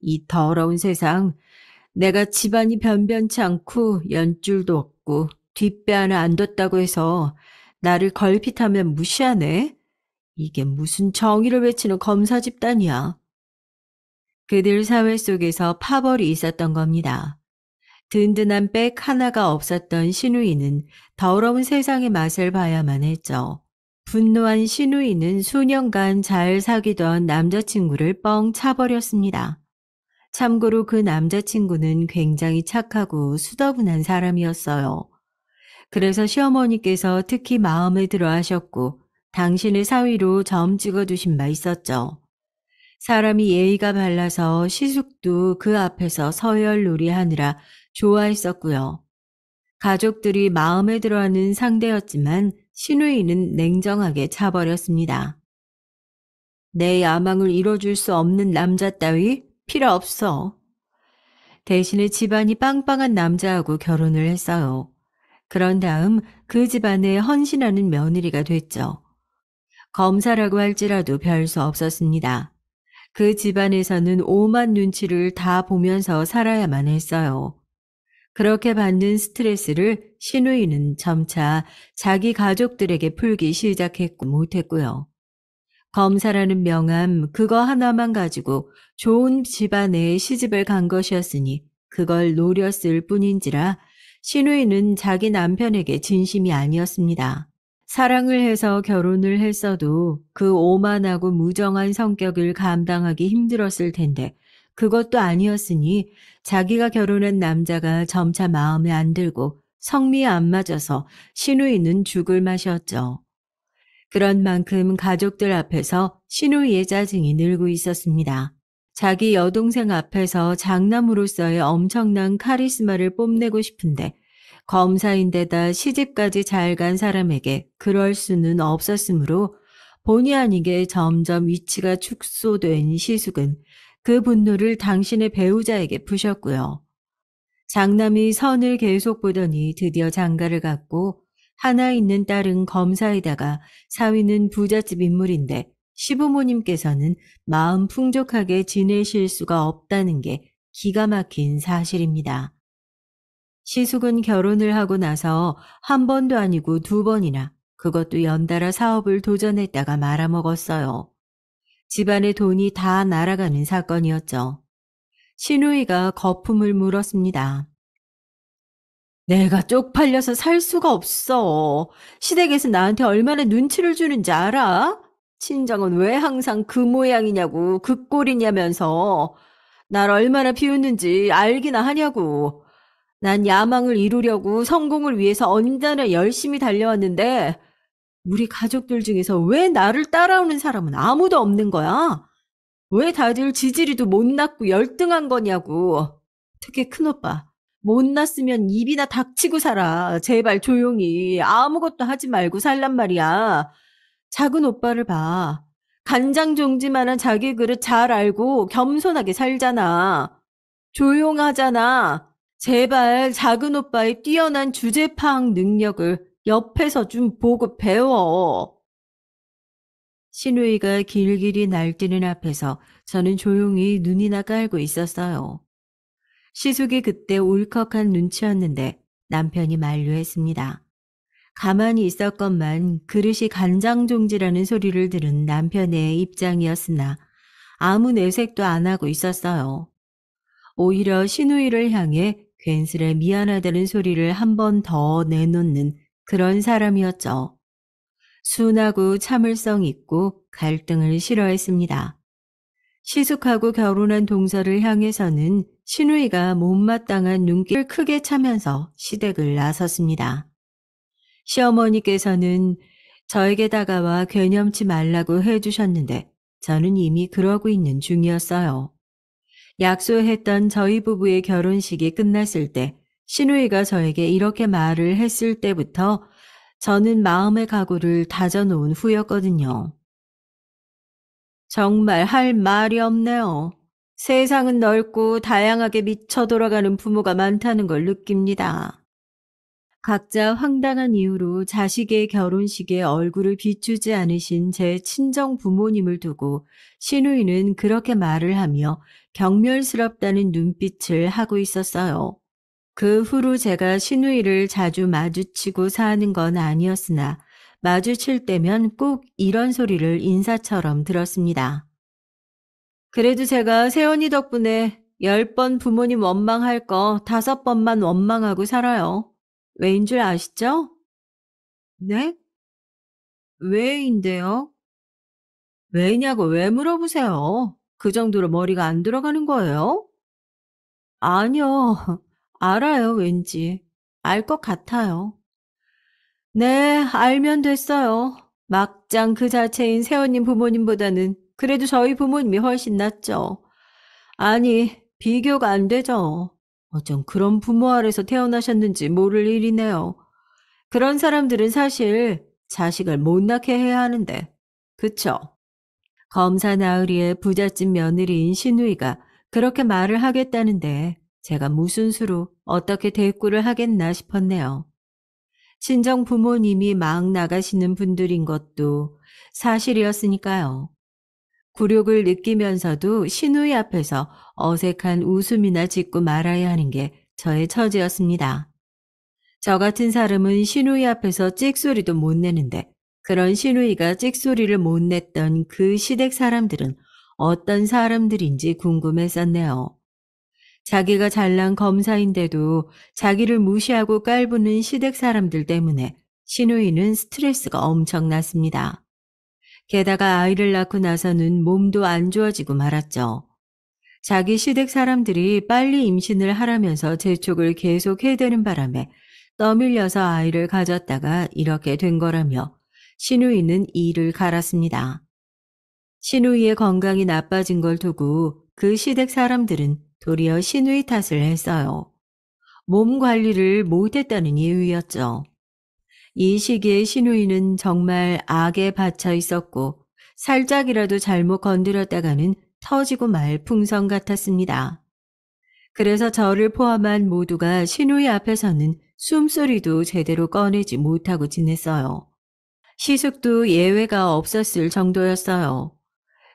이 더러운 세상, 내가 집안이 변변치 않고 연줄도 없고 뒷배 하나 안 뒀다고 해서 나를 걸핏하면 무시하네? 이게 무슨 정의를 외치는 검사 집단이야. 그들 사회 속에서 파벌이 있었던 겁니다. 든든한 백 하나가 없었던 신우이는 더러운 세상의 맛을 봐야만 했죠. 분노한 신우이는 수년간 잘 사귀던 남자친구를 뻥 차버렸습니다. 참고로 그 남자친구는 굉장히 착하고 수더분한 사람이었어요. 그래서 시어머니께서 특히 마음에 들어 하셨고 당신의 사위로 점 찍어두신 바 있었죠. 사람이 예의가 발라서 시숙도 그 앞에서 서열놀이 하느라 좋아했었고요. 가족들이 마음에 들어하는 상대였지만 신우이는 냉정하게 차버렸습니다. 내 야망을 이뤄줄 수 없는 남자 따위 필요 없어. 대신에 집안이 빵빵한 남자하고 결혼을 했어요. 그런 다음 그 집안에 헌신하는 며느리가 됐죠. 검사라고 할지라도 별 수 없었습니다. 그 집안에서는 오만 눈치를 다 보면서 살아야만 했어요. 그렇게 받는 스트레스를 신우이는 점차 자기 가족들에게 풀기 시작했고 못했고요. 검사라는 명함 그거 하나만 가지고 좋은 집안에 시집을 간 것이었으니 그걸 노렸을 뿐인지라 신우이는 자기 남편에게 진심이 아니었습니다. 사랑을 해서 결혼을 했어도 그 오만하고 무정한 성격을 감당하기 힘들었을 텐데 그것도 아니었으니 자기가 결혼한 남자가 점차 마음에 안 들고 성미에 안 맞아서 신우이는 죽을 맛이었죠. 그런 만큼 가족들 앞에서 신우이의 짜증이 늘고 있었습니다. 자기 여동생 앞에서 장남으로서의 엄청난 카리스마를 뽐내고 싶은데 검사인데다 시집까지 잘 간 사람에게 그럴 수는 없었으므로 본의 아니게 점점 위치가 축소된 시숙은 그 분노를 당신의 배우자에게 푸셨고요. 장남이 선을 계속 보더니 드디어 장가를 갔고 하나 있는 딸은 검사에다가 사위는 부잣집 인물인데 시부모님께서는 마음 풍족하게 지내실 수가 없다는 게 기가 막힌 사실입니다. 시숙은 결혼을 하고 나서 한 번도 아니고 두 번이나 그것도 연달아 사업을 도전했다가 말아먹었어요. 집안의 돈이 다 날아가는 사건이었죠. 신우이가 거품을 물었습니다. 내가 쪽팔려서 살 수가 없어. 시댁에서 나한테 얼마나 눈치를 주는지 알아? 친정은 왜 항상 그 모양이냐고, 그 꼴이냐면서. 날 얼마나 비웃는지 알기나 하냐고. 난 야망을 이루려고 성공을 위해서 언제나 열심히 달려왔는데, 우리 가족들 중에서 왜 나를 따라오는 사람은 아무도 없는 거야? 왜 다들 지지리도 못났고 열등한 거냐고. 특히 큰오빠. 못났으면 입이나 닥치고 살아. 제발 조용히 아무것도 하지 말고 살란 말이야. 작은 오빠를 봐. 간장 종지만한 자기 그릇 잘 알고 겸손하게 살잖아. 조용하잖아. 제발 작은 오빠의 뛰어난 주제 파악 능력을 옆에서 좀 보고 배워. 신우이가 길길이 날뛰는 앞에서 저는 조용히 눈이나 깔고 있었어요. 시숙이 그때 울컥한 눈치였는데 남편이 만류했습니다. 가만히 있었건만 그릇이 간장종지라는 소리를 들은 남편의 입장이었으나 아무 내색도 안 하고 있었어요. 오히려 신우이를 향해 괜스레 미안하다는 소리를 한 번 더 내놓는 그런 사람이었죠. 순하고 참을성 있고 갈등을 싫어했습니다. 시숙하고 결혼한 동서를 향해서는 신우이가 못마땅한 눈길을 크게 차면서 시댁을 나섰습니다. 시어머니께서는 저에게 다가와 괴념치 말라고 해주셨는데 저는 이미 그러고 있는 중이었어요. 약속했던 저희 부부의 결혼식이 끝났을 때 신우이가 저에게 이렇게 말을 했을 때부터 저는 마음의 각오를 다져놓은 후였거든요. 정말 할 말이 없네요. 세상은 넓고 다양하게 미쳐 돌아가는 부모가 많다는 걸 느낍니다. 각자 황당한 이유로 자식의 결혼식에 얼굴을 비추지 않으신 제 친정 부모님을 두고 신우이는 그렇게 말을 하며 경멸스럽다는 눈빛을 하고 있었어요. 그 후로 제가 신우이를 자주 마주치고 사는 건 아니었으나 마주칠 때면 꼭 이런 소리를 인사처럼 들었습니다. 그래도 제가 세연이 덕분에 10번 부모님 원망할 거 5번만 원망하고 살아요. 왜인 줄 아시죠? 네? 왜인데요? 왜냐고 왜 물어보세요? 그 정도로 머리가 안 들어가는 거예요? 아니요. 알아요, 왠지. 알 것 같아요. 네, 알면 됐어요. 막장 그 자체인 세연님 부모님보다는 그래도 저희 부모님이 훨씬 낫죠. 아니, 비교가 안 되죠. 어쩜 그런 부모 아래서 태어나셨는지 모를 일이네요. 그런 사람들은 사실 자식을 못 낳게 해야 하는데. 그쵸? 검사 나으리의 부잣집 며느리인 신우이가 그렇게 말을 하겠다는데 제가 무슨 수로 어떻게 대꾸를 하겠나 싶었네요. 친정 부모님이 막 나가시는 분들인 것도 사실이었으니까요. 굴욕을 느끼면서도 신우이 앞에서 어색한 웃음이나 짓고 말아야 하는 게 저의 처지였습니다. 저 같은 사람은 신우이 앞에서 찍소리도 못 내는데 그런 신우이가 찍소리를 못 냈던 그 시댁 사람들은 어떤 사람들인지 궁금했었네요. 자기가 잘난 검사인데도 자기를 무시하고 깔보는 시댁 사람들 때문에 신우이는 스트레스가 엄청났습니다. 게다가 아이를 낳고 나서는 몸도 안 좋아지고 말았죠. 자기 시댁 사람들이 빨리 임신을 하라면서 재촉을 계속 해대는 바람에 떠밀려서 아이를 가졌다가 이렇게 된 거라며 신우이는 이를 갈았습니다. 신우이의 건강이 나빠진 걸 두고 그 시댁 사람들은 도리어 신우이 탓을 했어요. 몸 관리를 못했다는 이유였죠. 이 시기에 신우이는 정말 악에 받쳐 있었고 살짝이라도 잘못 건드렸다가는 터지고 말 풍선 같았습니다. 그래서 저를 포함한 모두가 신우이 앞에서는 숨소리도 제대로 꺼내지 못하고 지냈어요. 시숙도 예외가 없었을 정도였어요.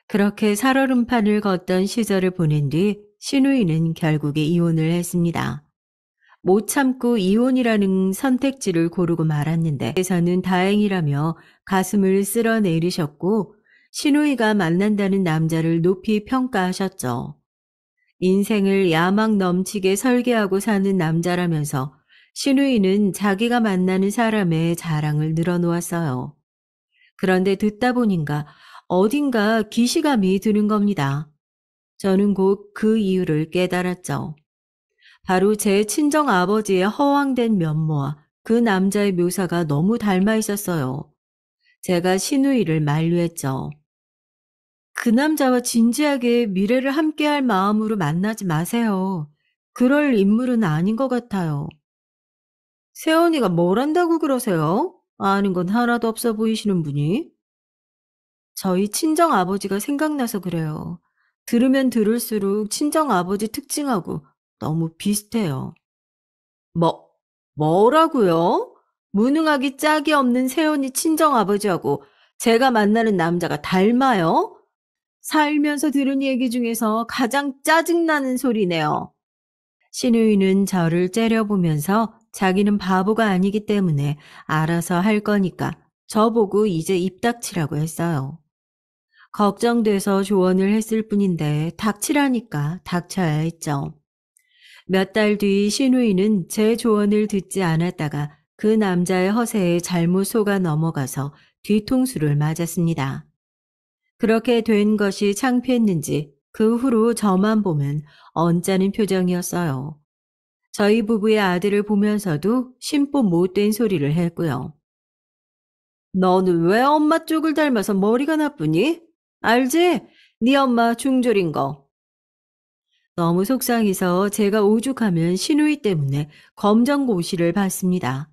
그렇게 살얼음판을 걷던 시절을 보낸 뒤 신우이는 결국에 이혼을 했습니다. 못 참고 이혼이라는 선택지를 고르고 말았는데 에서는 다행이라며 가슴을 쓸어내리셨고 신우이가 만난다는 남자를 높이 평가하셨죠. 인생을 야망 넘치게 설계하고 사는 남자라면서 신우이는 자기가 만나는 사람의 자랑을 늘어놓았어요. 그런데 듣다 보니까 어딘가 기시감이 드는 겁니다. 저는 곧 그 이유를 깨달았죠. 바로 제 친정 아버지의 허황된 면모와 그 남자의 묘사가 너무 닮아 있었어요. 제가 신우이를 만류했죠. 그 남자와 진지하게 미래를 함께할 마음으로 만나지 마세요. 그럴 인물은 아닌 것 같아요. 세연이가 뭘 안다고 그러세요? 아는 건 하나도 없어 보이시는 분이. 저희 친정 아버지가 생각나서 그래요. 들으면 들을수록 친정 아버지 특징하고 너무 비슷해요. 뭐, 뭐라고요? 무능하기 짝이 없는 세연이 친정 아버지하고 제가 만나는 남자가 닮아요? 살면서 들은 얘기 중에서 가장 짜증나는 소리네요. 신우이는 저를 째려보면서 자기는 바보가 아니기 때문에 알아서 할 거니까 저보고 이제 입 닥치라고 했어요. 걱정돼서 조언을 했을 뿐인데 닥치라니까 닥쳐야 했죠. 몇 달 뒤 신우이는 제 조언을 듣지 않았다가 그 남자의 허세에 잘못 속아 넘어가서 뒤통수를 맞았습니다. 그렇게 된 것이 창피했는지 그 후로 저만 보면 언짢은 표정이었어요. 저희 부부의 아들을 보면서도 심보 못된 소리를 했고요. 너는 왜 엄마 쪽을 닮아서 머리가 나쁘니? 알지? 네 엄마 중졸인 거. 너무 속상해서 제가 오죽하면 신우이 때문에 검정고시를 받습니다.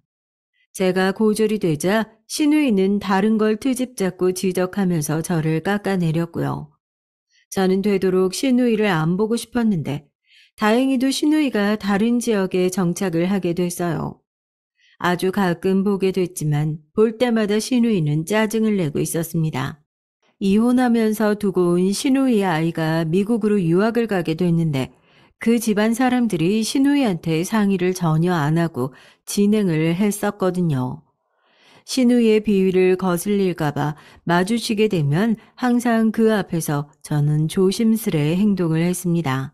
제가 고졸이 되자 신우이는 다른 걸 트집 잡고 지적하면서 저를 깎아내렸고요. 저는 되도록 신우이를 안 보고 싶었는데 다행히도 신우이가 다른 지역에 정착을 하게 됐어요. 아주 가끔 보게 됐지만 볼 때마다 신우이는 짜증을 내고 있었습니다. 이혼하면서 두고 온 신우이의 아이가 미국으로 유학을 가게 됐는데 그 집안 사람들이 신우이한테 상의를 전혀 안 하고 진행을 했었거든요. 신우이의 비위를 거슬릴까봐 마주치게 되면 항상 그 앞에서 저는 조심스레 행동을 했습니다.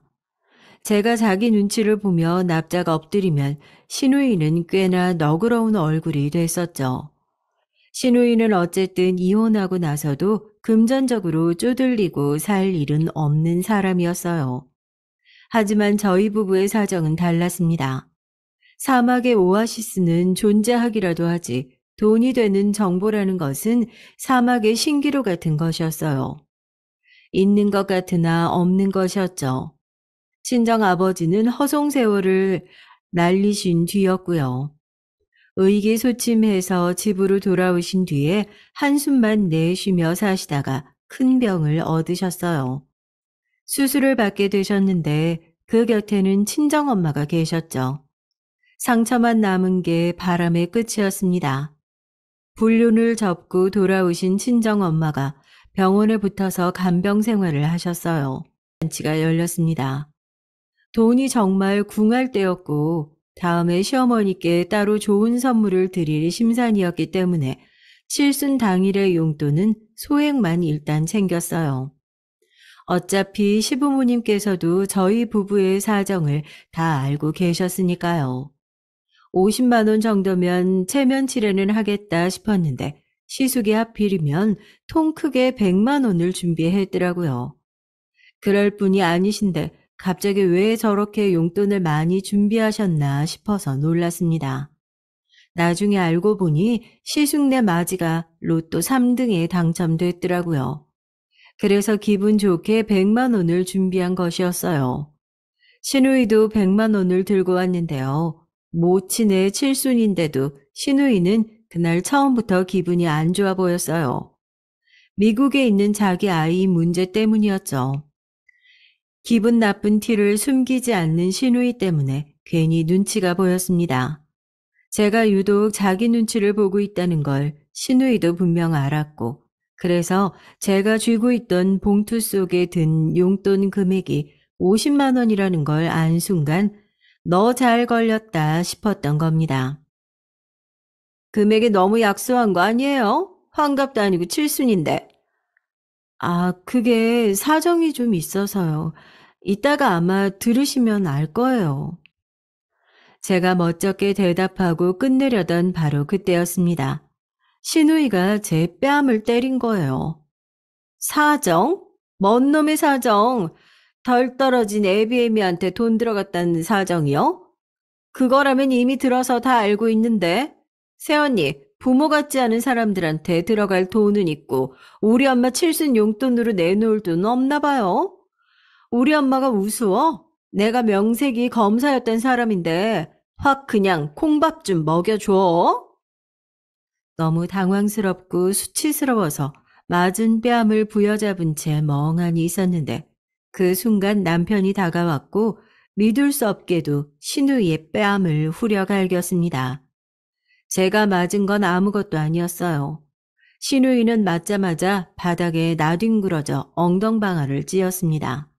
제가 자기 눈치를 보며 납작 엎드리면 신우이는 꽤나 너그러운 얼굴이 됐었죠. 신우이는 어쨌든 이혼하고 나서도 금전적으로 쪼들리고 살 일은 없는 사람이었어요. 하지만 저희 부부의 사정은 달랐습니다. 사막의 오아시스는 존재하기라도 하지 돈이 되는 정보라는 것은 사막의 신기루 같은 것이었어요. 있는 것 같으나 없는 것이었죠. 친정 아버지는 허송세월을 날리신 뒤였고요. 의기소침해서 집으로 돌아오신 뒤에 한숨만 내쉬며 사시다가 큰 병을 얻으셨어요. 수술을 받게 되셨는데 그 곁에는 친정엄마가 계셨죠. 상처만 남은 게 바람의 끝이었습니다. 불륜을 접고 돌아오신 친정엄마가 병원에 붙어서 간병 생활을 하셨어요. 잔치가 열렸습니다. 돈이 정말 궁할 때였고 다음에 시어머니께 따로 좋은 선물을 드릴 심산이었기 때문에 칠순 당일의 용돈은 소액만 일단 챙겼어요. 어차피 시부모님께서도 저희 부부의 사정을 다 알고 계셨으니까요. 50만 원 정도면 체면 칠해는 하겠다 싶었는데 시숙이 하필이면 통 크게 100만 원을 준비했더라고요. 그럴 뿐이 아니신데 갑자기 왜 저렇게 용돈을 많이 준비하셨나 싶어서 놀랐습니다. 나중에 알고 보니 시숙네 맞이가 로또 3등에 당첨됐더라고요. 그래서 기분 좋게 100만 원을 준비한 것이었어요. 시누이도 100만 원을 들고 왔는데요. 모친의 칠순인데도 시누이는 그날 처음부터 기분이 안 좋아 보였어요. 미국에 있는 자기 아이 문제 때문이었죠. 기분 나쁜 티를 숨기지 않는 시누이 때문에 괜히 눈치가 보였습니다. 제가 유독 자기 눈치를 보고 있다는 걸 시누이도 분명 알았고, 그래서 제가 쥐고 있던 봉투 속에 든 용돈 금액이 50만 원이라는 걸 안 순간 너 잘 걸렸다 싶었던 겁니다. 금액이 너무 약소한 거 아니에요? 환갑도 아니고 칠순인데. 아, 그게 사정이 좀 있어서요. 이따가 아마 들으시면 알 거예요. 제가 멋쩍게 대답하고 끝내려던 바로 그때였습니다. 시누이가 제 뺨을 때린 거예요. 사정? 뭔 놈의 사정? 덜 떨어진 애비애미한테 돈 들어갔다는 사정이요? 그거라면 이미 들어서 다 알고 있는데. 새언니, 부모 같지 않은 사람들한테 들어갈 돈은 있고 우리 엄마 칠순 용돈으로 내놓을 돈 없나 봐요. 우리 엄마가 우스워? 내가 명색이 검사였던 사람인데 확 그냥 콩밥 좀 먹여줘. 너무 당황스럽고 수치스러워서 맞은 뺨을 부여잡은 채 멍하니 있었는데 그 순간 남편이 다가왔고 믿을 수 없게도 시누이의 뺨을 후려 갈겼습니다. 제가 맞은 건 아무것도 아니었어요. 시누이는 맞자마자 바닥에 나뒹굴어져 엉덩방아를 찧었습니다.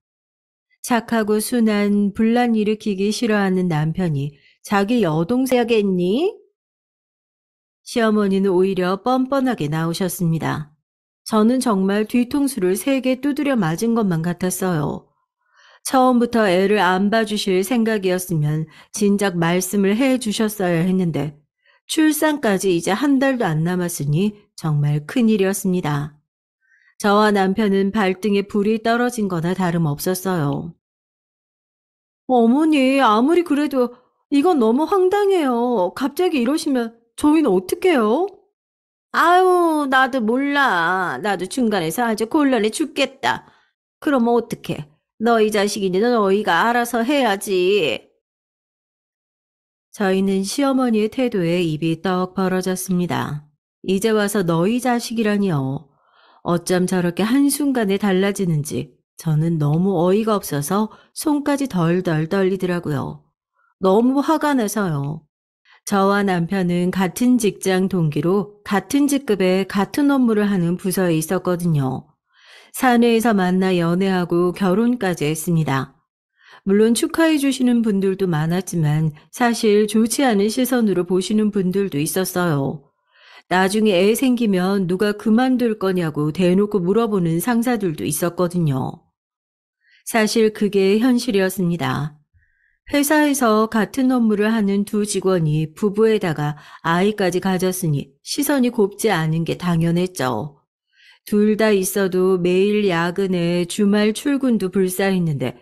착하고 순한 분란 일으키기 싫어하는 남편이 자기 여동생이겠니? 시어머니는 오히려 뻔뻔하게 나오셨습니다. 저는 정말 뒤통수를 3개 두드려 맞은 것만 같았어요. 처음부터 애를 안 봐주실 생각이었으면 진작 말씀을 해 주셨어야 했는데 출산까지 이제 한 달도 안 남았으니 정말 큰일이었습니다. 저와 남편은 발등에 불이 떨어진 거나 다름없었어요. 어머니, 아무리 그래도 이건 너무 황당해요. 갑자기 이러시면 저희는 어떡해요? 아유, 나도 몰라. 나도 중간에서 아주 곤란해 죽겠다. 그럼 어떡해? 너희 자식이니 너희가 알아서 해야지. 저희는 시어머니의 태도에 입이 떡 벌어졌습니다. 이제 와서 너희 자식이라니요. 어쩜 저렇게 한순간에 달라지는지 저는 너무 어이가 없어서 손까지 덜덜 떨리더라고요. 너무 화가 나서요. 저와 남편은 같은 직장 동기로 같은 직급에 같은 업무를 하는 부서에 있었거든요. 사내에서 만나 연애하고 결혼까지 했습니다. 물론 축하해 주시는 분들도 많았지만 사실 좋지 않은 시선으로 보시는 분들도 있었어요. 나중에 애 생기면 누가 그만둘 거냐고 대놓고 물어보는 상사들도 있었거든요. 사실 그게 현실이었습니다. 회사에서 같은 업무를 하는 두 직원이 부부에다가 아이까지 가졌으니 시선이 곱지 않은 게 당연했죠. 둘 다 있어도 매일 야근에 주말 출근도 불사했는데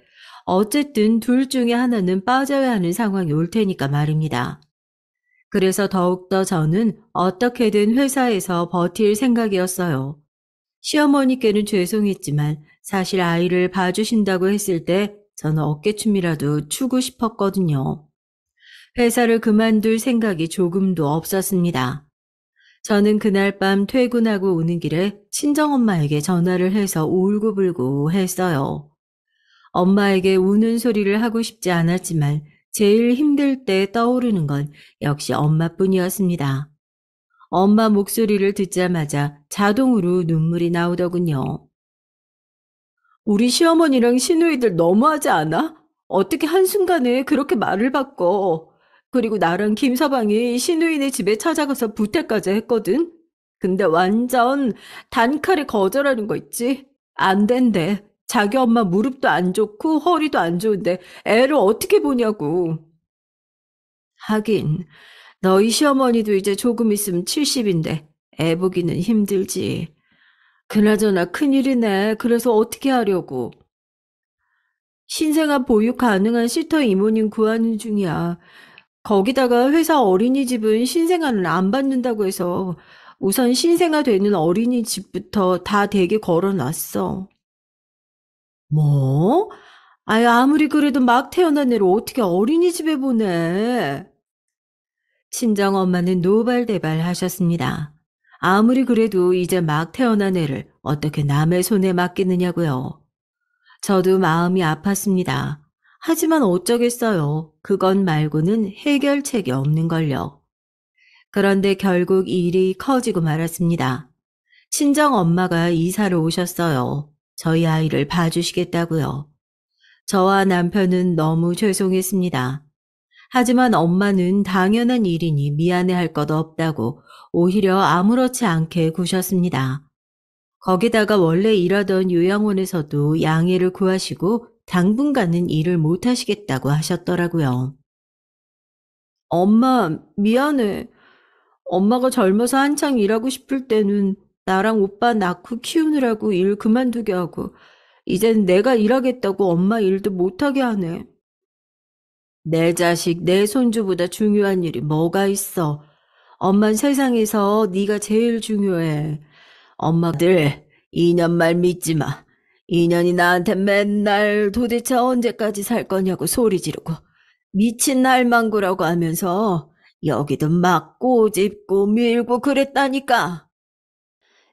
어쨌든 둘 중에 하나는 빠져야 하는 상황이 올 테니까 말입니다. 그래서 더욱더 저는 어떻게든 회사에서 버틸 생각이었어요. 시어머니께는 죄송했지만 사실 아이를 봐주신다고 했을 때 저는 어깨춤이라도 추고 싶었거든요. 회사를 그만둘 생각이 조금도 없었습니다. 저는 그날 밤 퇴근하고 오는 길에 친정엄마에게 전화를 해서 울고불고 했어요. 엄마에게 우는 소리를 하고 싶지 않았지만 제일 힘들 때 떠오르는 건 역시 엄마뿐이었습니다. 엄마 목소리를 듣자마자 자동으로 눈물이 나오더군요. 우리 시어머니랑 시누이들 너무하지 않아? 어떻게 한순간에 그렇게 말을 바꿔? 그리고 나랑 김서방이 시누이네 집에 찾아가서 부탁까지 했거든? 근데 완전 단칼에 거절하는 거 있지? 안 된대. 자기 엄마 무릎도 안 좋고 허리도 안 좋은데 애를 어떻게 보냐고. 하긴 너희 시어머니도 이제 조금 있으면 70인데 애 보기는 힘들지. 그나저나 큰일이네. 그래서 어떻게 하려고. 신생아 보육 가능한 시터 이모님 구하는 중이야. 거기다가 회사 어린이집은 신생아는 안 받는다고 해서 우선 신생아 되는 어린이집부터 다 대기 걸어놨어. 뭐? 아유, 아무리 그래도 막 태어난 애를 어떻게 어린이집에 보내? 친정엄마는 노발대발 하셨습니다. 아무리 그래도 이제 막 태어난 애를 어떻게 남의 손에 맡기느냐고요. 저도 마음이 아팠습니다. 하지만 어쩌겠어요. 그것 말고는 해결책이 없는걸요. 그런데 결국 일이 커지고 말았습니다. 친정 엄마가 이사를 오셨어요. 저희 아이를 봐주시겠다고요. 저와 남편은 너무 죄송했습니다. 하지만 엄마는 당연한 일이니 미안해할 것 없다고 오히려 아무렇지 않게 구셨습니다. 거기다가 원래 일하던 요양원에서도 양해를 구하시고 당분간은 일을 못 하시겠다고 하셨더라고요. 엄마, 미안해. 엄마가 젊어서 한창 일하고 싶을 때는 나랑 오빠 낳고 키우느라고 일 그만두게 하고, 이젠 내가 일하겠다고 엄마 일도 못하게 하네. 내 자식, 내 손주보다 중요한 일이 뭐가 있어. 엄만 세상에서 네가 제일 중요해. 엄마들 2년 말 믿지 마. 2년이 나한테 맨날 도대체 언제까지 살 거냐고 소리 지르고 미친 날망구라고 하면서 여기도 막 꼬집고 밀고 그랬다니까.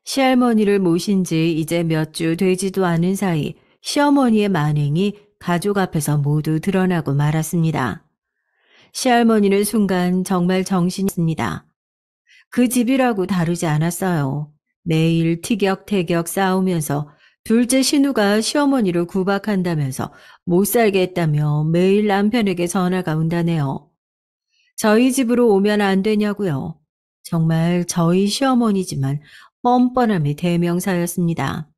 시할머니를 모신 지 이제 몇 주 되지도 않은 사이 시어머니의 만행이 가족 앞에서 모두 드러나고 말았습니다. 시할머니는 순간 정말 정신이 없습니다. 그 집이라고 다르지 않았어요. 매일 티격태격 싸우면서 둘째 신우가 시어머니를 구박한다면서 못 살게 했다며 매일 남편에게 전화가 온다네요. 저희 집으로 오면 안 되냐고요. 정말 저희 시어머니지만 뻔뻔함의 대명사였습니다.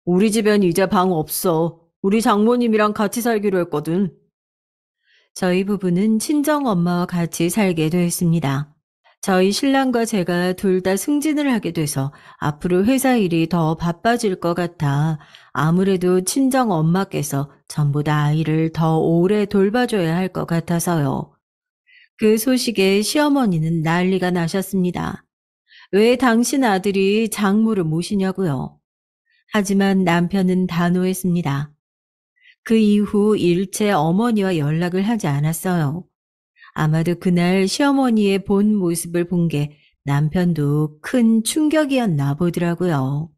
우리 집엔 이제 방 없어. 우리 장모님이랑 같이 살기로 했거든. 저희 부부는 친정엄마와 같이 살게 됐습니다. 저희 신랑과 제가 둘 다 승진을 하게 돼서 앞으로 회사 일이 더 바빠질 것 같아 아무래도 친정 엄마께서 전보다 아이를 더 오래 돌봐줘야 할 것 같아서요. 그 소식에 시어머니는 난리가 나셨습니다. 왜 당신 아들이 장모를 모시냐고요. 하지만 남편은 단호했습니다. 그 이후 일체 어머니와 연락을 하지 않았어요. 아마도 그날 시어머니의 본 모습을 본 게 남편도 큰 충격이었나 보더라고요.